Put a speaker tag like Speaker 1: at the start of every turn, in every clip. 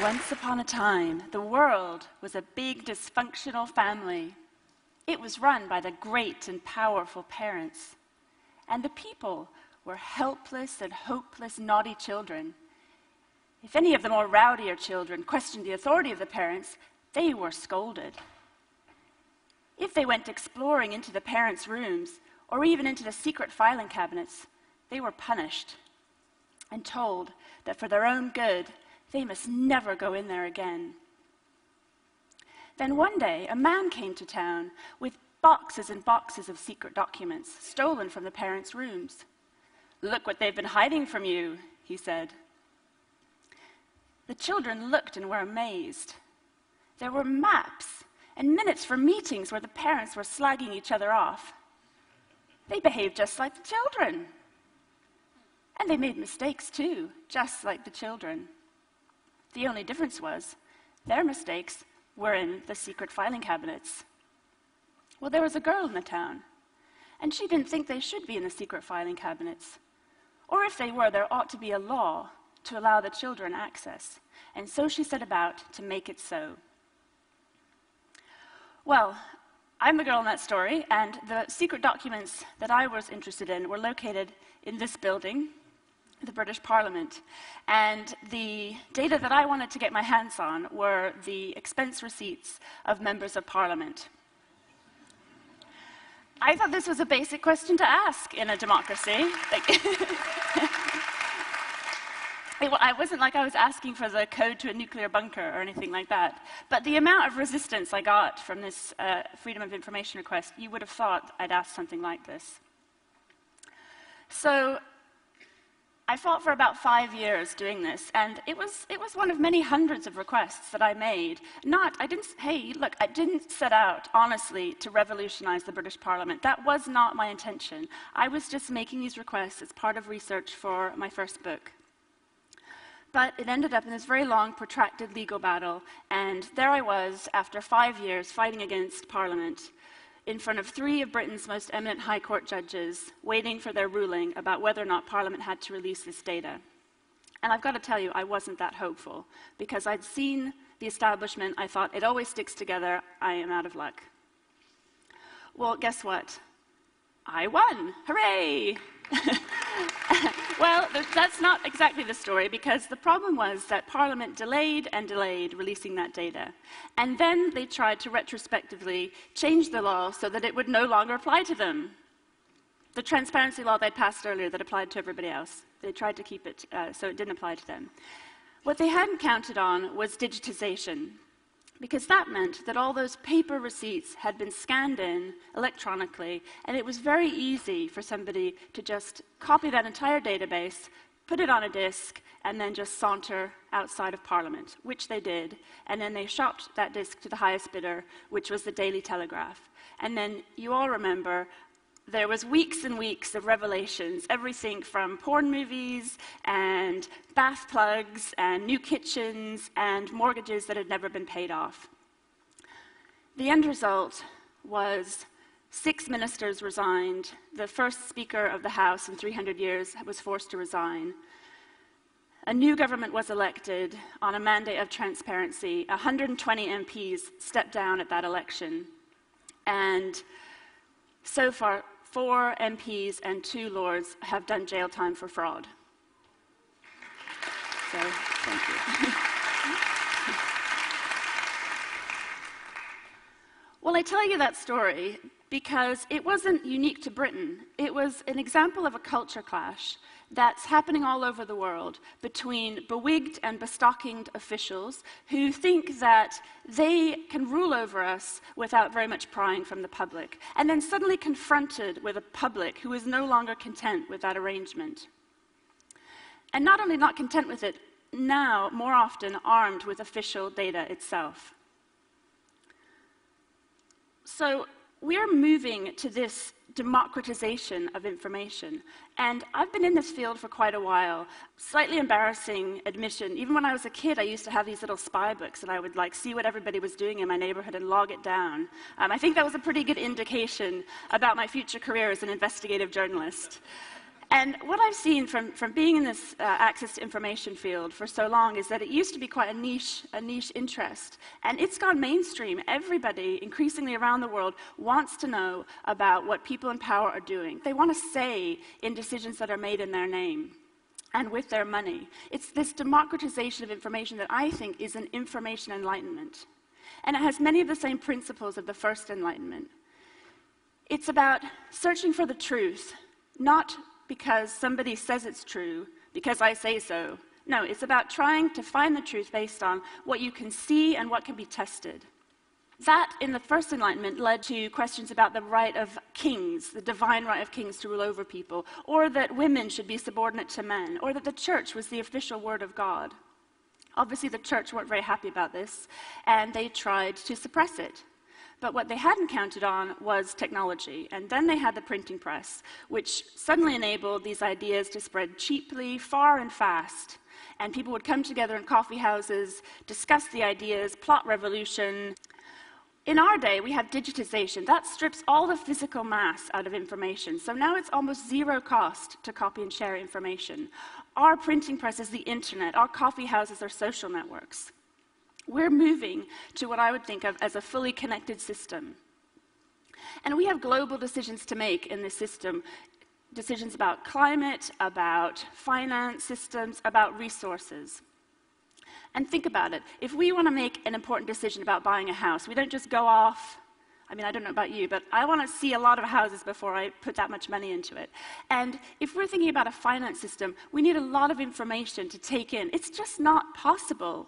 Speaker 1: Once upon a time, the world was a big dysfunctional family. It was run by the great and powerful parents. And the people were helpless and hopeless, naughty children. If any of the more rowdier children questioned the authority of the parents, they were scolded. If they went exploring into the parents' rooms, or even into the secret filing cabinets, they were punished and told that for their own good, they must never go in there again. Then one day, a man came to town with boxes and boxes of secret documents stolen from the parents' rooms. "Look what they've been hiding from you," he said. The children looked and were amazed. There were maps and minutes from meetings where the parents were slagging each other off. They behaved just like the children. And they made mistakes too, just like the children. The only difference was their mistakes were in the secret filing cabinets. Well, there was a girl in the town, and she didn't think they should be in the secret filing cabinets. Or if they were, there ought to be a law to allow the children access. And so she set about to make it so. Well, I'm the girl in that story, and the secret documents that I was interested in were located in this building, the British Parliament. And the data that I wanted to get my hands on were the expense receipts of members of Parliament. I thought this was a basic question to ask in a democracy. It wasn't like I was asking for the code to a nuclear bunker or anything like that. But the amount of resistance I got from this Freedom of Information request, you would have thought I'd asked something like this. So I fought for about 5 years doing this, and it was one of many hundreds of requests that I made. I didn't set out, honestly, to revolutionize the British Parliament. That was not my intention. I was just making these requests as part of research for my first book. But it ended up in this very long, protracted legal battle, and there I was, after 5 years, fighting against Parliament, in front of 3 of Britain's most eminent High Court judges, waiting for their ruling about whether or not Parliament had to release this data. And I've got to tell you, I wasn't that hopeful, because I'd seen the establishment, I thought, it always sticks together, I am out of luck. Well, guess what? I won! Hooray! Well, that's not exactly the story, because the problem was that Parliament delayed and delayed releasing that data. And then they tried to retrospectively change the law so that it would no longer apply to them. The transparency law they'd passed earlier that applied to everybody else, they tried to keep it so it didn't apply to them. What they hadn't counted on was digitization, because that meant that all those paper receipts had been scanned in electronically, and it was very easy for somebody to just copy that entire database, put it on a disk, and then just saunter outside of Parliament, which they did. And then they shopped that disk to the highest bidder, which was the Daily Telegraph. And then you all remember there was weeks and weeks of revelations, everything from porn movies and bath plugs and new kitchens and mortgages that had never been paid off. The end result was 6 ministers resigned. The first Speaker of the House in 300 years was forced to resign. A new government was elected on a mandate of transparency. 120 MPs stepped down at that election. And so far, 4 MPs and 2 Lords have done jail time for fraud. So, thank you. Well, I tell you that story because it wasn't unique to Britain. It was an example of a culture clash that's happening all over the world between bewigged and bestockinged officials who think that they can rule over us without very much prying from the public, and then suddenly confronted with a public who is no longer content with that arrangement. And not only not content with it, now more often armed with official data itself. So we're moving to this democratization of information. And I've been in this field for quite a while. Slightly embarrassing admission, even when I was a kid, I used to have these little spy books, and I would see what everybody was doing in my neighborhood and log it down. I think that was a pretty good indication about my future career as an investigative journalist. And what I've seen from being in this access to information field for so long is that it used to be quite a niche interest, and it's gone mainstream. Everybody, increasingly around the world, wants to know about what people in power are doing. They want a say in decisions that are made in their name and with their money. It's this democratization of information that I think is an information enlightenment. And it has many of the same principles of the first enlightenment. It's about searching for the truth, not because somebody says it's true, because I say so. No, it's about trying to find the truth based on what you can see and what can be tested. That, in the first enlightenment, led to questions about the right of kings, the divine right of kings to rule over people, or that women should be subordinate to men, or that the church was the official word of God. Obviously, the church weren't very happy about this, and they tried to suppress it. But what they hadn't counted on was technology. And then they had the printing press, which suddenly enabled these ideas to spread cheaply, far and fast. And people would come together in coffee houses, discuss the ideas, plot revolution. In our day, we have digitization. That strips all the physical mass out of information. So now it's almost zero cost to copy and share information. Our printing press is the internet. Our coffee houses are social networks. We're moving to what I would think of as a fully connected system. And we have global decisions to make in this system, decisions about climate, about finance systems, about resources. And think about it. If we want to make an important decision about buying a house, we don't just go off. I mean, I don't know about you, but I want to see a lot of houses before I put that much money into it. And if we're thinking about a finance system, we need a lot of information to take in. It's just not possible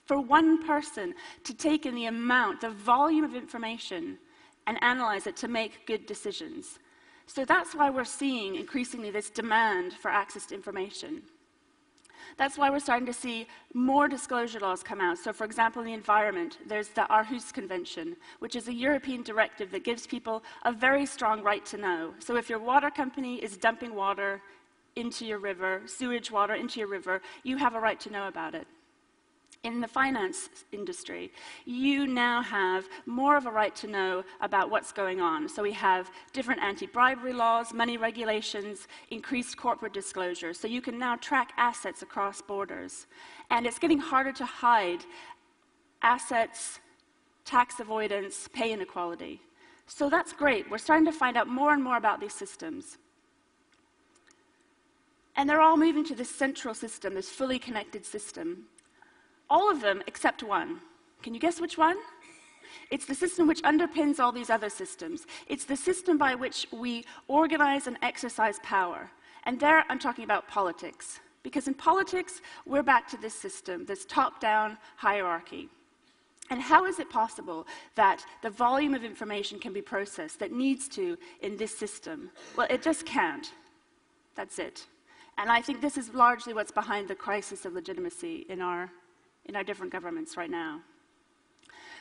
Speaker 1: for one person to take in the amount, the volume of information, and analyze it to make good decisions. So that's why we're seeing increasingly this demand for access to information. That's why we're starting to see more disclosure laws come out. So for example, in the environment, there's the Aarhus Convention, which is a European directive that gives people a very strong right to know. So if your water company is dumping water into your river, sewage water into your river, you have a right to know about it. In the finance industry, you now have more of a right to know about what's going on. So we have different anti-bribery laws, money regulations, increased corporate disclosure. So you can now track assets across borders. And it's getting harder to hide assets, tax avoidance, pay inequality. So that's great. We're starting to find out more and more about these systems. And they're all moving to this central system, this fully connected system. All of them except one. Can you guess which one? It's the system which underpins all these other systems. It's the system by which we organize and exercise power. And there I'm talking about politics. Because in politics, we're back to this system, this top-down hierarchy. And how is it possible that the volume of information can be processed that needs to in this system? Well, it just can't. That's it. And I think this is largely what's behind the crisis of legitimacy in our different governments right now.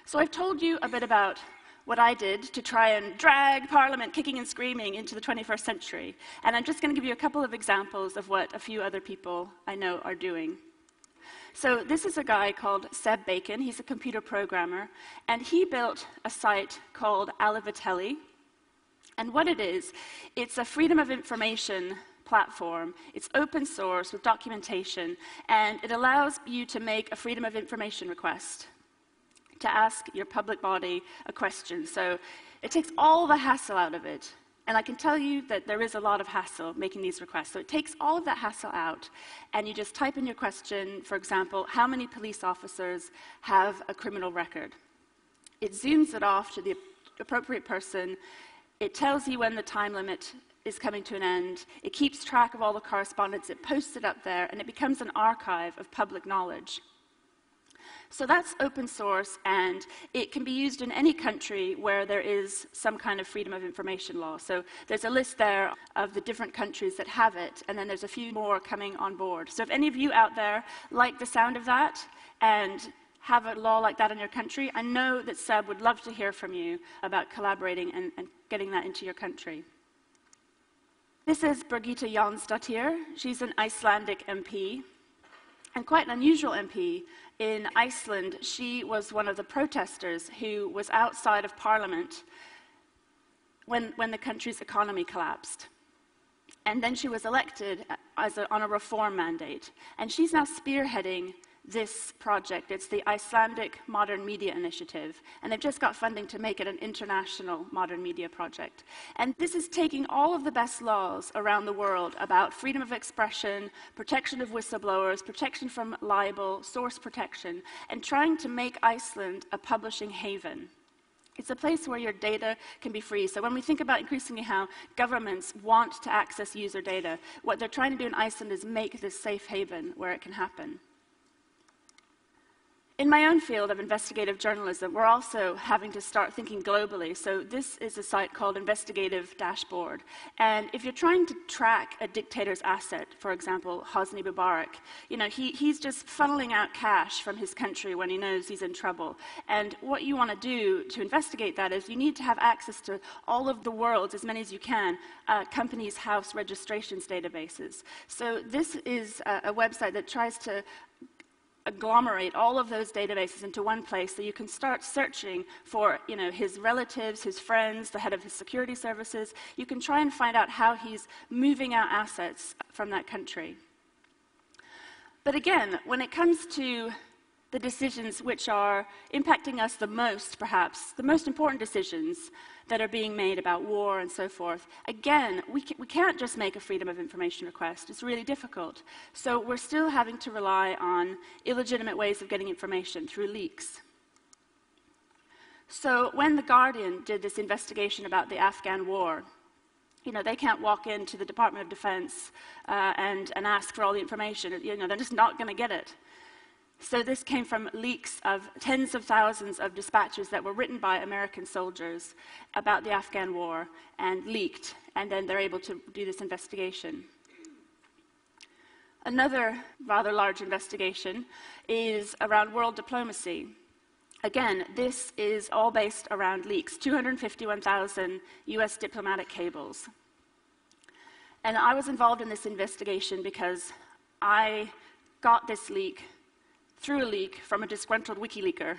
Speaker 1: So I've told you a bit about what I did to try and drag Parliament kicking and screaming into the 21st century. And I'm just going to give you a couple of examples of what a few other people I know are doing. So this is a guy called Seb Bacon. He's a computer programmer. And he built a site called Alivitelli. And what it is, it's a freedom of information platform. It's open source with documentation, and it allows you to make a freedom of information request, to ask your public body a question. So it takes all the hassle out of it. And I can tell you that there is a lot of hassle making these requests. So it takes all of that hassle out, and you just type in your question, for example, how many police officers have a criminal record? It zooms it off to the appropriate person. It tells you when the time limit is coming to an end. It keeps track of all the correspondence. It posts it up there, and it becomes an archive of public knowledge. So that's open source, and it can be used in any country where there is some kind of freedom of information law. So there's a list there of the different countries that have it, and then there's a few more coming on board. So if any of you out there like the sound of that and have a law like that in your country, I know that Seb would love to hear from you about collaborating and getting that into your country. This is Birgitta Jónsdóttir. She's an Icelandic MP, and quite an unusual MP. In Iceland, she was one of the protesters who was outside of Parliament when the country's economy collapsed. And then she was elected on a reform mandate. And she's now spearheading this project. It's the Icelandic Modern Media Initiative. And they've just got funding to make it an international modern media project. And this is taking all of the best laws around the world about freedom of expression, protection of whistleblowers, protection from libel, source protection, and trying to make Iceland a publishing haven. It's a place where your data can be free. So when we think about increasingly how governments want to access user data, what they're trying to do in Iceland is make this safe haven where it can happen. In my own field of investigative journalism, we're also having to start thinking globally. So this is a site called Investigative Dashboard. And if you're trying to track a dictator's asset, for example, Hosni Mubarak, he's just funneling out cash from his country when he knows he's in trouble. And what you want to do to investigate that is you need to have access to all of the world's, as many as you can, companies' house registrations databases. So this is a website that tries to agglomerate all of those databases into one place so you can start searching for his relatives, his friends, the head of his security services. You can try and find out how he's moving out assets from that country. But again, when it comes to the decisions which are impacting us the most, perhaps, the most important decisions that are being made about war and so forth, again, we can't just make a freedom of information request. It's really difficult. So we're still having to rely on illegitimate ways of getting information through leaks. So when The Guardian did this investigation about the Afghan war, they can't walk into the Department of Defense and ask for all the information. They're just not going to get it. So this came from leaks of tens of thousands of dispatches that were written by American soldiers about the Afghan war and leaked, and then they're able to do this investigation. Another rather large investigation is around world diplomacy. Again, this is all based around leaks, 251,000 US diplomatic cables. And I was involved in this investigation because I got this leak through a leak from a disgruntled WikiLeaker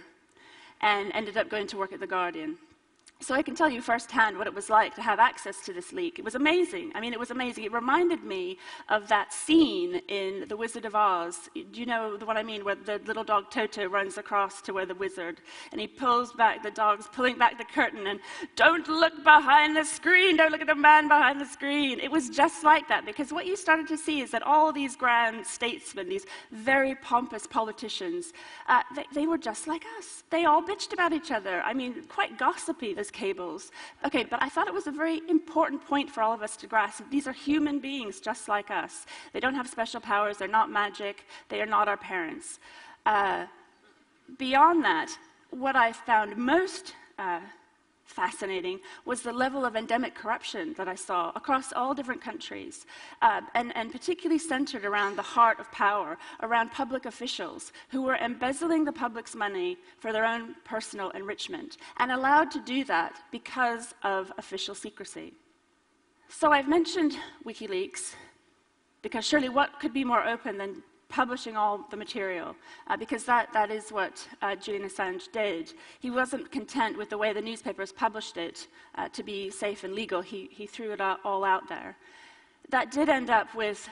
Speaker 1: and ended up going to work at The Guardian. So I can tell you firsthand what it was like to have access to this leak. It was amazing. I mean, it was amazing. It reminded me of that scene in The Wizard of Oz. Do you know the one I mean, where the little dog Toto runs across to where the wizard, and he pulls back, the dog's pulling back the curtain, and don't look behind the screen, don't look at the man behind the screen. It was just like that, because what you started to see is that all these grand statesmen, these very pompous politicians, they were just like us. They all bitched about each other. I mean, quite gossipy, those cables. Okay, but I thought it was a very important point for all of us to grasp. These are human beings just like us. They don't have special powers, they're not magic, they are not our parents. Beyond that, what I found most fascinating was the level of endemic corruption that I saw across all different countries, and particularly centered around the heart of power, around public officials who were embezzling the public's money for their own personal enrichment, and allowed to do that because of official secrecy. So I've mentioned WikiLeaks, because surely what could be more open than publishing all the material, because that is what Julian Assange did. He wasn't content with the way the newspapers published it to be safe and legal. He threw it all out there. That did end up with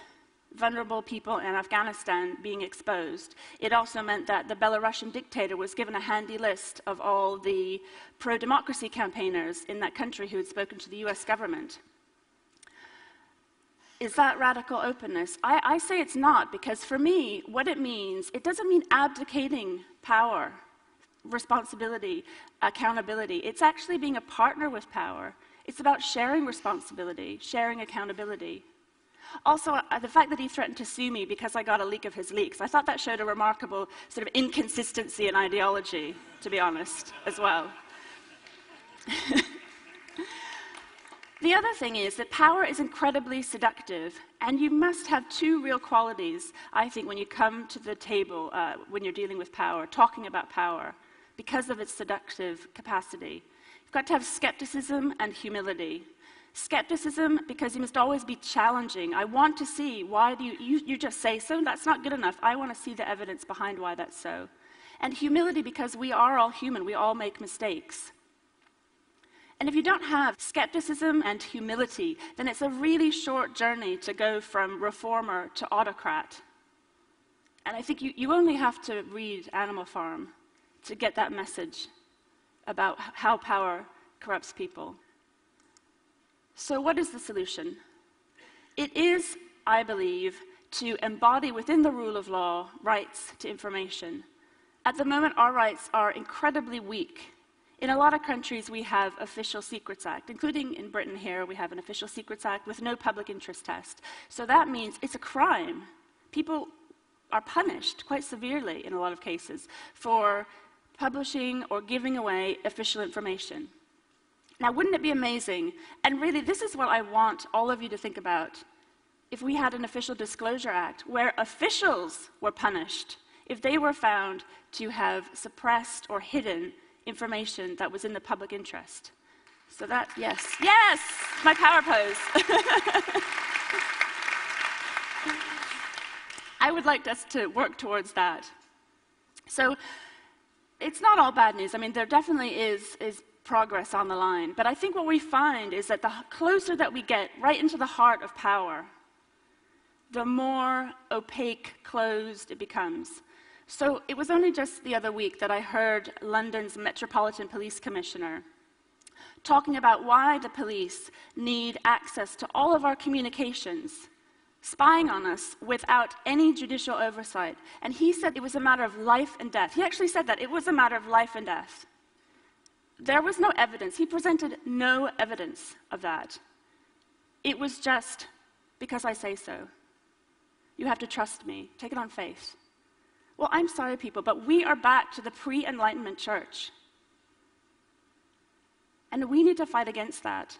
Speaker 1: vulnerable people in Afghanistan being exposed. It also meant that the Belarusian dictator was given a handy list of all the pro-democracy campaigners in that country who had spoken to the US government. Is that radical openness? I say it's not, because for me, what it means, it doesn't mean abdicating power, responsibility, accountability. It's actually being a partner with power. It's about sharing responsibility, sharing accountability. Also, the fact that he threatened to sue me because I got a leak of his leaks, I thought that showed a remarkable sort of inconsistency in ideology, to be honest, as well. The other thing is that power is incredibly seductive, and you must have two real qualities, I think, when you come to the table, when you're dealing with power, talking about power, because of its seductive capacity. You've got to have skepticism and humility. Skepticism, because you must always be challenging. I want to see, why do you just say so? That's not good enough. I want to see the evidence behind why that's so. And humility, because we are all human. We all make mistakes. And if you don't have skepticism and humility, then it's a really short journey to go from reformer to autocrat. And I think you only have to read Animal Farm to get that message about how power corrupts people. So what is the solution? It is, I believe, to embody within the rule of law rights to information. At the moment, our rights are incredibly weak. In a lot of countries, we have Official Secrets Act, including in Britain here, we have an Official Secrets Act with no public interest test. So that means it's a crime. People are punished quite severely in a lot of cases for publishing or giving away official information. Now, wouldn't it be amazing? And really, this is what I want all of you to think about. If we had an Official Disclosure Act where officials were punished if they were found to have suppressed or hidden information that was in the public interest. So that, yes, my power pose. I would like us to work towards that. So it's not all bad news. I mean, there definitely is progress on the line. But I think what we find is that the closer that we get right into the heart of power, the more opaque, closed it becomes. So it was only just the other week that I heard London's Metropolitan Police Commissioner talking about why the police need access to all of our communications, spying on us without any judicial oversight. And he said it was a matter of life and death. He actually said that it was a matter of life and death. There was no evidence. He presented no evidence of that. It was just because I say so. You have to trust me. Take it on faith. Well, I'm sorry, people, but we are back to the pre-Enlightenment church. And we need to fight against that.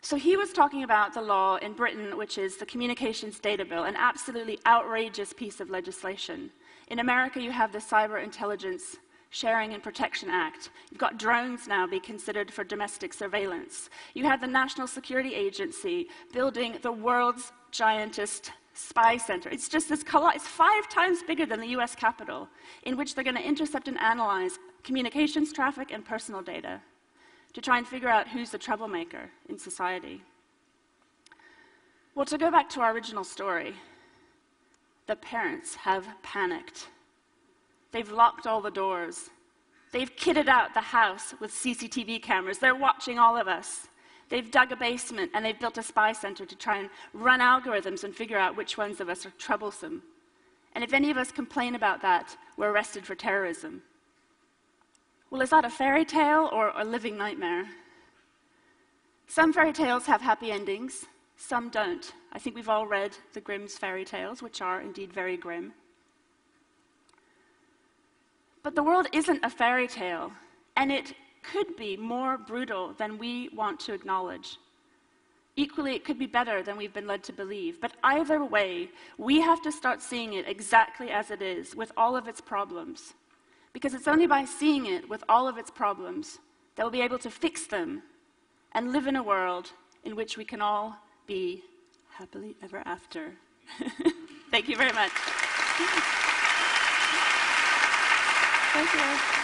Speaker 1: So he was talking about the law in Britain, which is the Communications Data Bill, an absolutely outrageous piece of legislation. In America, you have the Cyber Intelligence Sharing and Protection Act. You've got drones now being considered for domestic surveillance. You have the National Security Agency building the world's giantest spy center. It's just this it's 5 times bigger than the US Capitol, in which they're going to intercept and analyze communications traffic and personal data to try and figure out who's the troublemaker in society. Well, to go back to our original story, the parents have panicked. They've locked all the doors. They've kitted out the house with CCTV cameras. They're watching all of us. They've dug a basement and they've built a spy center to try and run algorithms and figure out which ones of us are troublesome. And if any of us complain about that, we're arrested for terrorism. Well, is that a fairy tale or a living nightmare? Some fairy tales have happy endings, some don't. I think we've all read the Grimm's fairy tales, which are indeed very grim. But the world isn't a fairy tale, and it could be more brutal than we want to acknowledge. Equally, it could be better than we've been led to believe. But either way, we have to start seeing it exactly as it is, with all of its problems. Because it's only by seeing it with all of its problems that we'll be able to fix them and live in a world in which we can all be happily ever after. Thank you very much. Thank you.